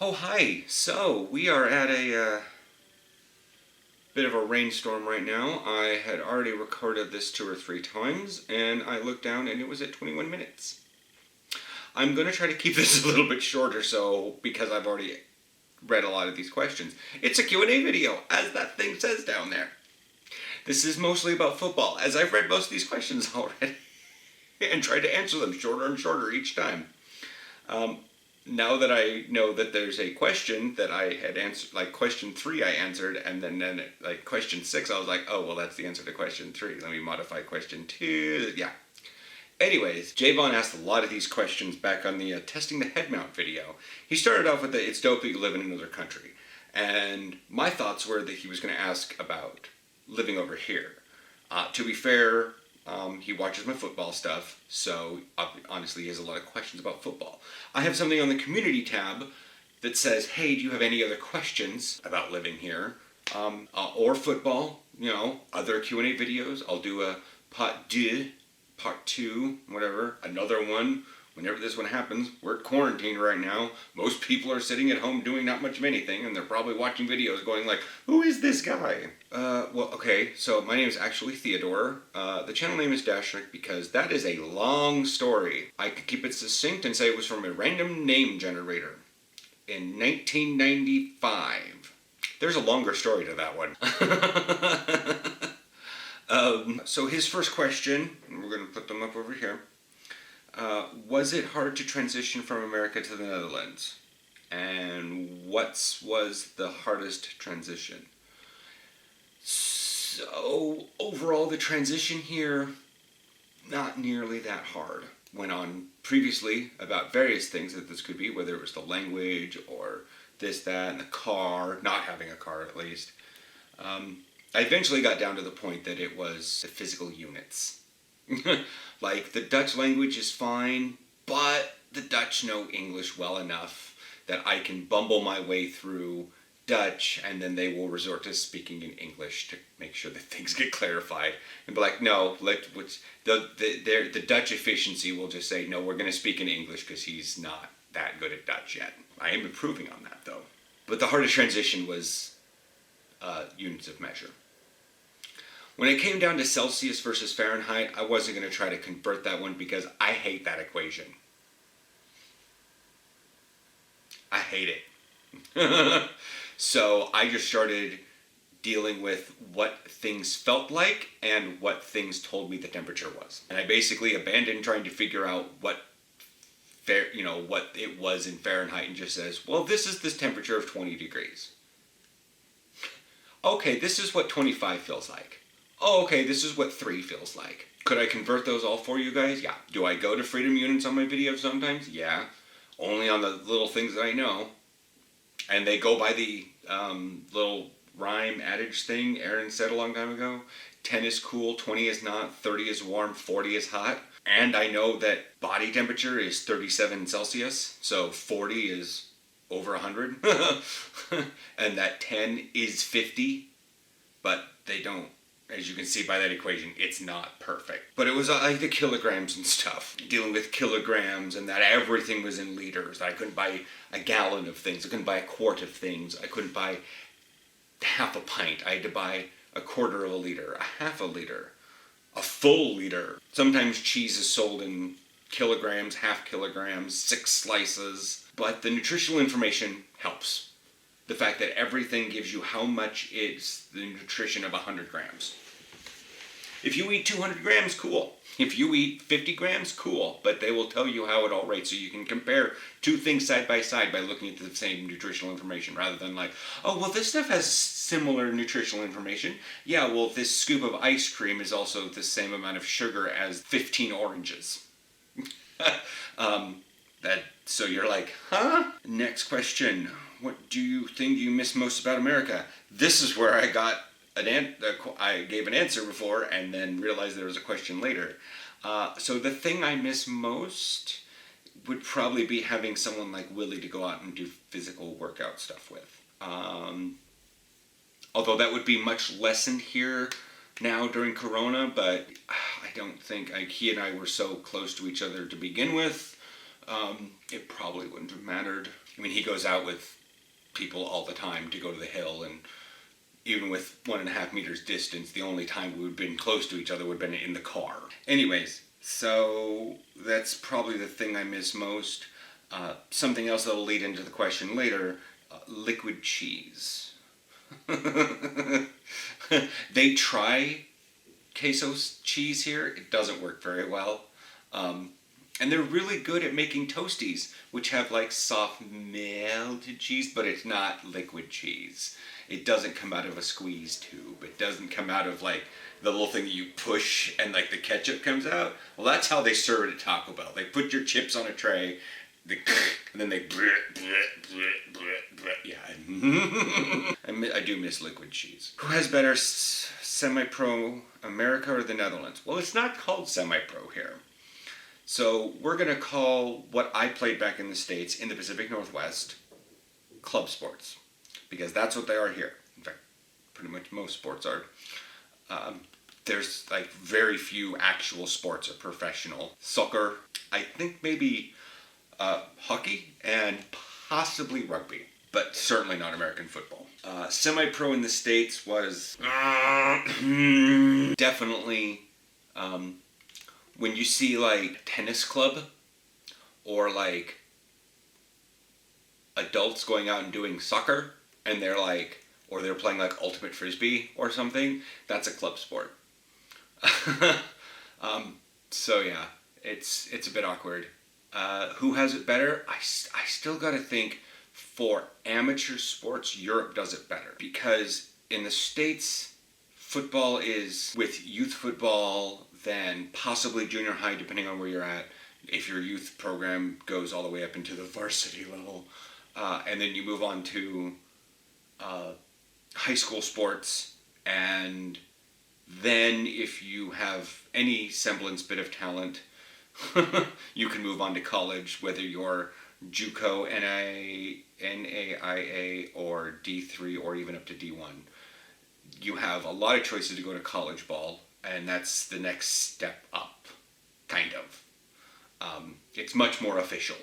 Oh, hi. So, we are at a bit of a rainstorm right now. I had already recorded this 2 or 3 times, and I looked down and it was at 21 minutes. I'm going to try to keep this a little bit shorter, because I've already read a lot of these questions. It's a Q&A video, as that thing says down there. This is mostly about football, as I've read most of these questions already, and tried to answer them shorter and shorter each time. Now that I know that there's a question that I had answered, like question 3 I answered, and then like question 6 I was like, oh, well, that's the answer to question 3. Let me modify question 2. Yeah. Anyways, Javon asked a lot of these questions back on the testing the head mount video. He started off with it's dope that you live in another country. And my thoughts were that he was going to ask about living over here. To be fair, he watches my football stuff, so honestly he has a lot of questions about football. I have something on the community tab that says, hey, do you have any other questions about living here? Or football, other Q&A videos. I'll do a part 2, whatever, another one. Whenever this one happens, we're quarantined right now. Most people are sitting at home doing not much of anything, and they're probably watching videos going like, who is this guy? Okay, so my name is actually Theodore. The channel name is Dashric because that is a long story. I could keep it succinct and say it was from a random name generator in 1995. There's a longer story to that one. So his first question, and we're going to put them up over here. Was it hard to transition from America to the Netherlands? And what was the hardest transition? So, overall, the transition here, not nearly that hard. Went on previously about various things that this could be, whether it was the language or this, that, and the car, not having a car at least. I eventually got down to the point that it was the physical units. Like, the Dutch language is fine, but the Dutch know English well enough that I can bumble my way through Dutch, and then they will resort to speaking in English to make sure that things get clarified. And be like, no, the Dutch efficiency will just say, no, we're going to speak in English because he's not that good at Dutch yet. I am improving on that, though. But the hardest transition was units of measure. When it came down to Celsius versus Fahrenheit, I wasn't going to try to convert that one because I hate that equation. I hate it. So I just started dealing with what things felt like and what things told me the temperature was. And I basically abandoned trying to figure out what it was in Fahrenheit and just says, well, this is this temperature of 20 degrees. Okay, this is what 25 feels like. Oh, okay, this is what 3 feels like. Could I convert those all for you guys? Yeah. Do I go to freedom units on my videos sometimes? Yeah. Only on the little things that I know. And they go by the little rhyme adage thing Aaron said a long time ago. 10 is cool, 20 is not, 30 is warm, 40 is hot. And I know that body temperature is 37 Celsius, so 40 is over 100. And that 10 is 50, but they don't. As you can see by that equation, it's not perfect. But it was like the kilograms and stuff. Dealing with kilograms and that everything was in liters. I couldn't buy a gallon of things. I couldn't buy a quart of things. I couldn't buy half a pint. I had to buy a quarter of a liter, a half a liter, a full liter. Sometimes cheese is sold in kilograms, half kilograms, 6 slices. But the nutritional information helps. The fact that everything gives you how much is the nutrition of 100 grams. If you eat 200 grams, cool. If you eat 50 grams, cool. But they will tell you how it all rates, so you can compare 2 things side by side by looking at the same nutritional information, rather than like, oh, well, this stuff has similar nutritional information. Yeah, well, this scoop of ice cream is also the same amount of sugar as 15 oranges. So you're like, huh? Next question. What do you think you miss most about America? This is where I got I gave an answer before and then realized there was a question later. So the thing I miss most would probably be having someone like Willie to go out and do physical workout stuff with. Although that would be much lessened here now during Corona, but I don't think he and I were so close to each other to begin with. it probably wouldn't have mattered. I mean, he goes out with people all the time to go to the hill, and even with 1.5 meters distance, the only time we would have been close to each other would have been in the car. Anyways, so that's probably the thing I miss most. Something else that'll lead into the question later, liquid cheese. They try queso cheese here. It doesn't work very well. And they're really good at making toasties, which have like soft melted cheese, but it's not liquid cheese. It doesn't come out of a squeeze tube. It doesn't come out of like the little thing that you push and like the ketchup comes out. Well, that's how they serve it at Taco Bell. They put your chips on a tray, and then they yeah. I do miss liquid cheese. Who has better Semipro, America or the Netherlands? Well, it's not called Semipro here. So we're going to call what I played back in the States, in the Pacific Northwest, club sports. Because that's what they are here. In fact, pretty much most sports are. There's like very few actual sports are professional. Soccer, I think maybe hockey, and possibly rugby. But certainly not American football. Semi-pro in the States was definitely... when you see like tennis club or like adults going out and doing soccer and they're like, or they're playing like ultimate frisbee or something, that's a club sport. So yeah, it's a bit awkward. Who has it better? I still gotta think for amateur sports, Europe does it better, because in the States, football is with youth football, then possibly junior high, depending on where you're at, if your youth program goes all the way up into the varsity level. And then you move on to high school sports, and then if you have any semblance bit of talent, you can move on to college, whether you're JUCO, NAIA, or D3, or even up to D1. You have a lot of choices to go to college ball, and that's the next step up, kind of. It's much more official.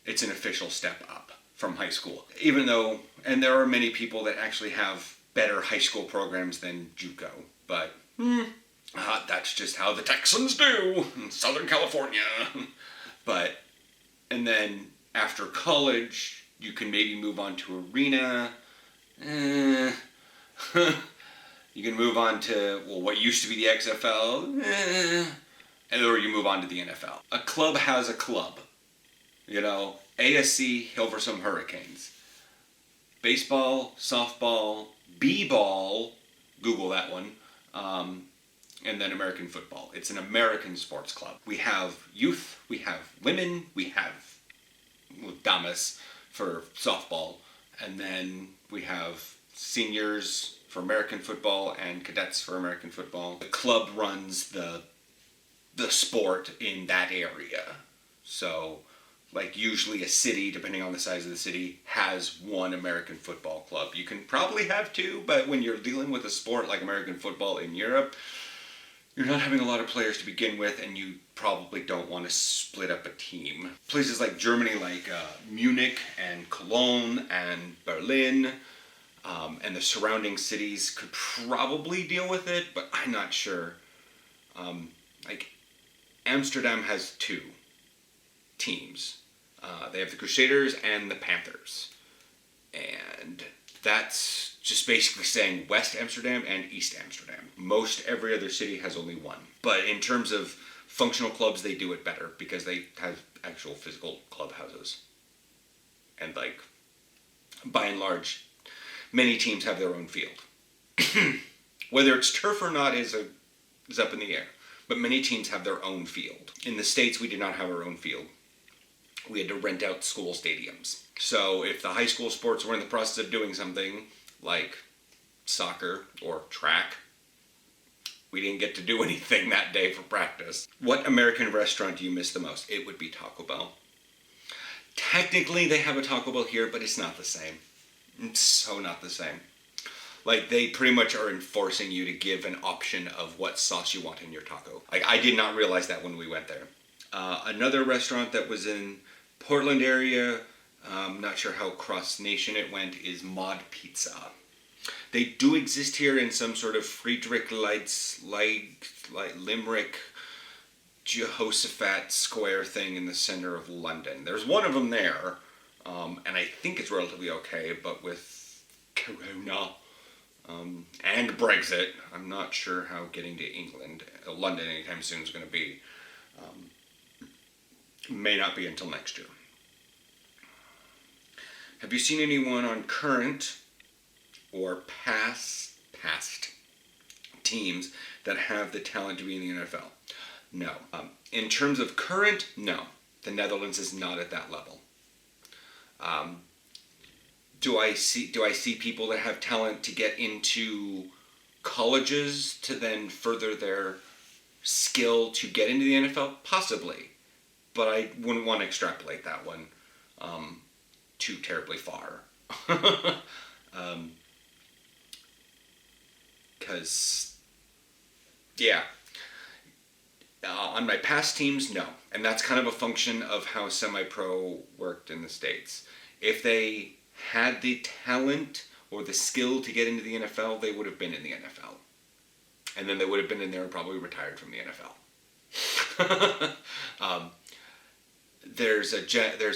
It's an official step up from high school. Even though, and there are many people that actually have better high school programs than JUCO, but that's just how the Texans do in Southern California. But, and then after college, you can maybe move on to arena. You can move on to, well, what used to be the XFL, or you move on to the NFL. A club has a club. You know, ASC, Hilversum Hurricanes. Baseball, softball, b-ball, Google that one, and then American football. It's an American sports club. We have youth, we have women, we have damas for softball, and then we have seniors for American football and cadets for American football. The club runs the sport in that area. So, like usually a city, depending on the size of the city, has one American football club. You can probably have two, but when you're dealing with a sport like American football in Europe, you're not having a lot of players to begin with, and you probably don't want to split up a team. Places like Germany, like Munich and Cologne and Berlin, and the surrounding cities could probably deal with it, but I'm not sure. Like Amsterdam has two teams. They have the Crusaders and the Panthers. And that's just basically saying West Amsterdam and East Amsterdam. Most every other city has only one. But in terms of functional clubs, they do it better because they have actual physical clubhouses. And like, by and large, many teams have their own field. Whether it's turf or not is up in the air. But many teams have their own field. In the States, we did not have our own field. We had to rent out school stadiums. So if the high school sports were in the process of doing something like soccer or track, we didn't get to do anything that day for practice. What American restaurant do you miss the most? It would be Taco Bell. Technically, they have a Taco Bell here, but it's not the same. It's so not the same. Like, they pretty much are enforcing you to give an option of what sauce you want in your taco. Like, I did not realize that when we went there. Another restaurant that was in Portland area, not sure how cross nation it went, is Mod Pizza. They do exist here in some sort of Friedrich Leitz, like Limerick, Jehoshaphat Square thing in the center of London. There's one of them there, and I think it's relatively okay, but with Corona and Brexit, I'm not sure how getting to London anytime soon is going to be. May not be until next year. Have you seen anyone on current or past teams that have the talent to be in the NFL? No. In terms of current, no. The Netherlands is not at that level. Do I see people that have talent to get into colleges to then further their skill to get into the NFL? Possibly. But I wouldn't want to extrapolate that one too terribly far. Because, yeah. On my past teams, no. And that's kind of a function of how Semipro worked in the States. If they had the talent or the skill to get into the NFL, they would have been in the NFL. And then they would have been in there and probably retired from the NFL. There's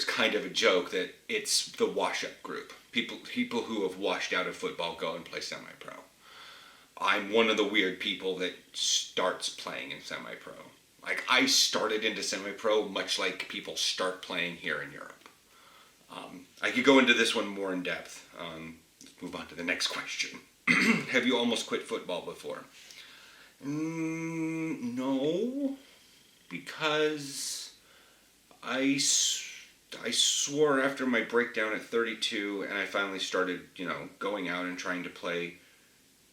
kind of a joke that it's the wash-up group. People who have washed out of football go and play semi-pro. I'm one of the weird people that starts playing in semi-pro. Like, I started into semi-pro much like people start playing here in Europe. I could go into this one more in depth. Let's move on to the next question. Have you almost quit football before? No, because I swore after my breakdown at 32, and I finally started, going out and trying to play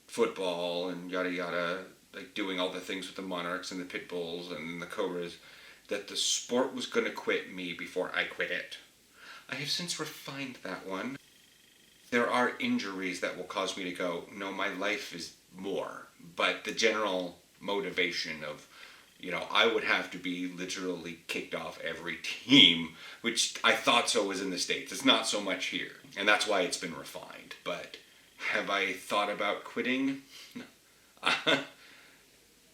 football and yada yada, like doing all the things with the Monarchs and the Pit Bulls and the Cobras, that the sport was going to quit me before I quit it. I have since refined that one. There are injuries that will cause me to go, no, my life is more. But the general motivation of, I would have to be literally kicked off every team, which I thought so was in the States. It's not so much here. And that's why it's been refined. But have I thought about quitting?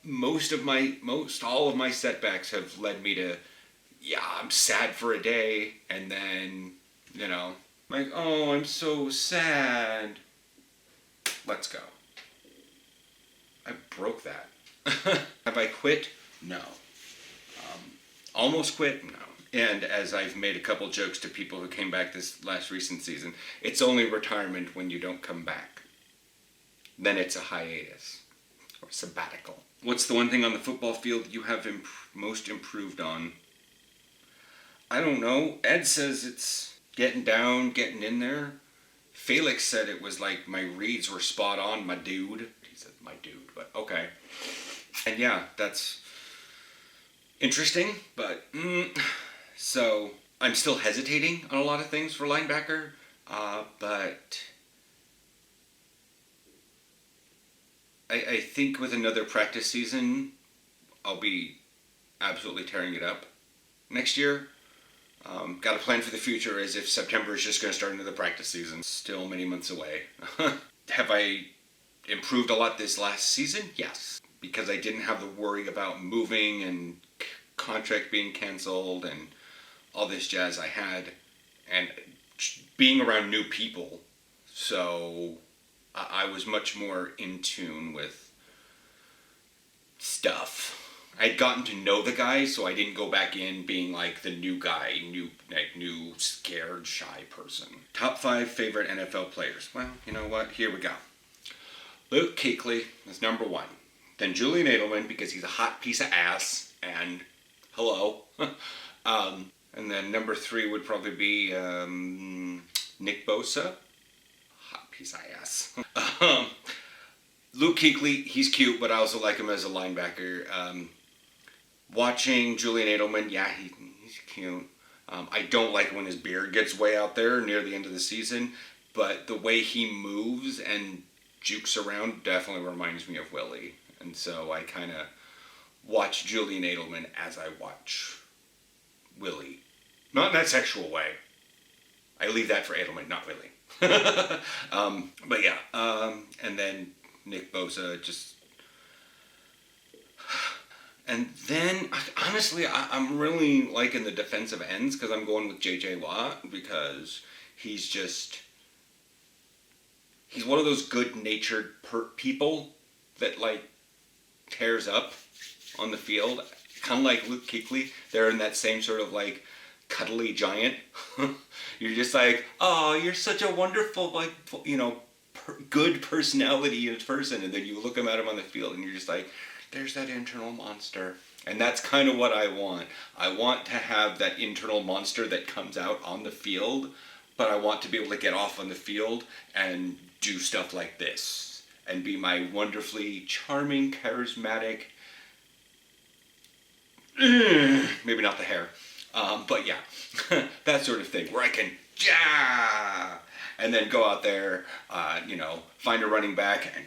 Most all of my setbacks have led me to, I'm sad for a day, and then, like, oh, I'm so sad. Let's go. I broke that. Have I quit? No. Almost quit? No. And as I've made a couple jokes to people who came back this last recent season, it's only retirement when you don't come back. Then it's a hiatus or sabbatical. What's the one thing on the football field you have most improved on? I don't know. Ed says it's getting down, getting in there. Felix said it was like my reads were spot on, my dude. He said my dude, but okay. And yeah, that's interesting, but so I'm still hesitating on a lot of things for linebacker, but I think with another practice season, I'll be absolutely tearing it up next year. Got a plan for the future as if September is just going to start into the practice season. Still many months away. Have I improved a lot this last season? Yes. Because I didn't have the worry about moving and contract being canceled and all this jazz I had. And being around new people. So I was much more in tune with stuff. I'd gotten to know the guy, so I didn't go back in being like the new guy, new scared, shy person. Top 5 favorite NFL players. Well, you know what? Here we go. Luke Kuechly is number 1. Then Julian Edelman, because he's a hot piece of ass, and hello. And then number 3 would probably be Nick Bosa. Hot piece of ass. Luke Kuechly, he's cute, but I also like him as a linebacker. Watching Julian Edelman, yeah, he's cute. I don't like when his beard gets way out there near the end of the season, but the way he moves and jukes around definitely reminds me of Willie. And so I kind of watch Julian Edelman as I watch Willie. Not in that sexual way. I leave that for Edelman, not Willie. But yeah, and then Nick Bosa just... And then, honestly, I'm really liking the defensive ends because I'm going with J.J. Watt because he's one of those good-natured people that, like, tears up on the field. Kind of like Luke Kuechly. They're in that same sort of, like, cuddly giant. You're just like, oh, you're such a wonderful, like, you know, good personality in person. And then you look at him on the field and you're just like, there's that internal monster. And that's kind of what I want. I want to have that internal monster that comes out on the field, but I want to be able to get off on the field and do stuff like this. And be my wonderfully charming, charismatic... maybe not the hair. But yeah, that sort of thing, where I can, and then go out there, you know, find a running back and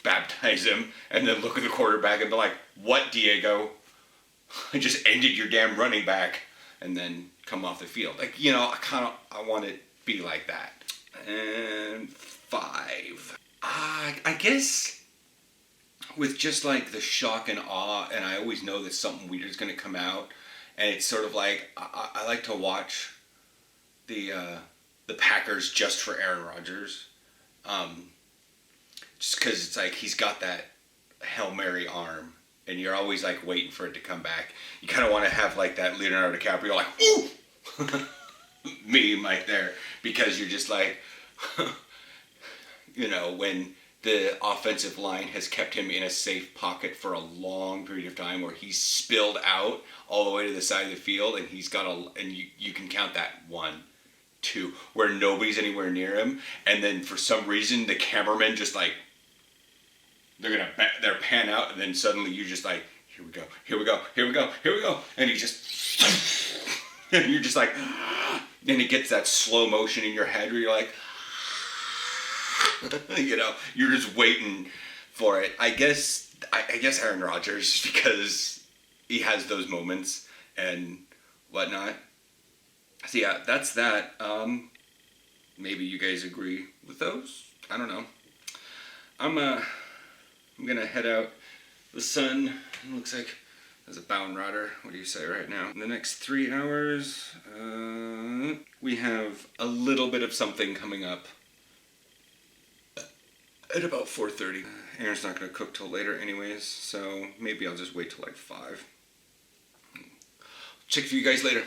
baptize him, and then look at the quarterback and be like, what, Diego? I just ended your damn running back, and then come off the field. Like, you know, I want it to be like that. And 5. I guess with just like the shock and awe, and I always know that something weird is going to come out, and it's sort of like, I like to watch the Packers just for Aaron Rodgers. Just because it's like he's got that Hail Mary arm, and you're always like waiting for it to come back. You kind of want to have like that Leonardo DiCaprio, like, ooh! Meme right there, because you're just like, you know, when the offensive line has kept him in a safe pocket for a long period of time, where he's spilled out all the way to the side of the field, and he's got and you can count that 1, 2, where nobody's anywhere near him, and then for some reason the cameramen just like, they're pan out, and then suddenly you're just like, here we go, here we go, here we go, here we go, and he just, and you're just like, and it gets that slow motion in your head where you're like, you know, you're just waiting for it. I guess Aaron Rodgers, because he has those moments and whatnot. So yeah, that's that. Maybe you guys agree with those. I don't know. I'm gonna head out. The sun looks like there's a bound rider. What do you say right now? In the next 3 hours, we have a little bit of something coming up at about 4:30. Aaron's not gonna cook till later anyways, so maybe I'll just wait till like 5. Check for you guys later.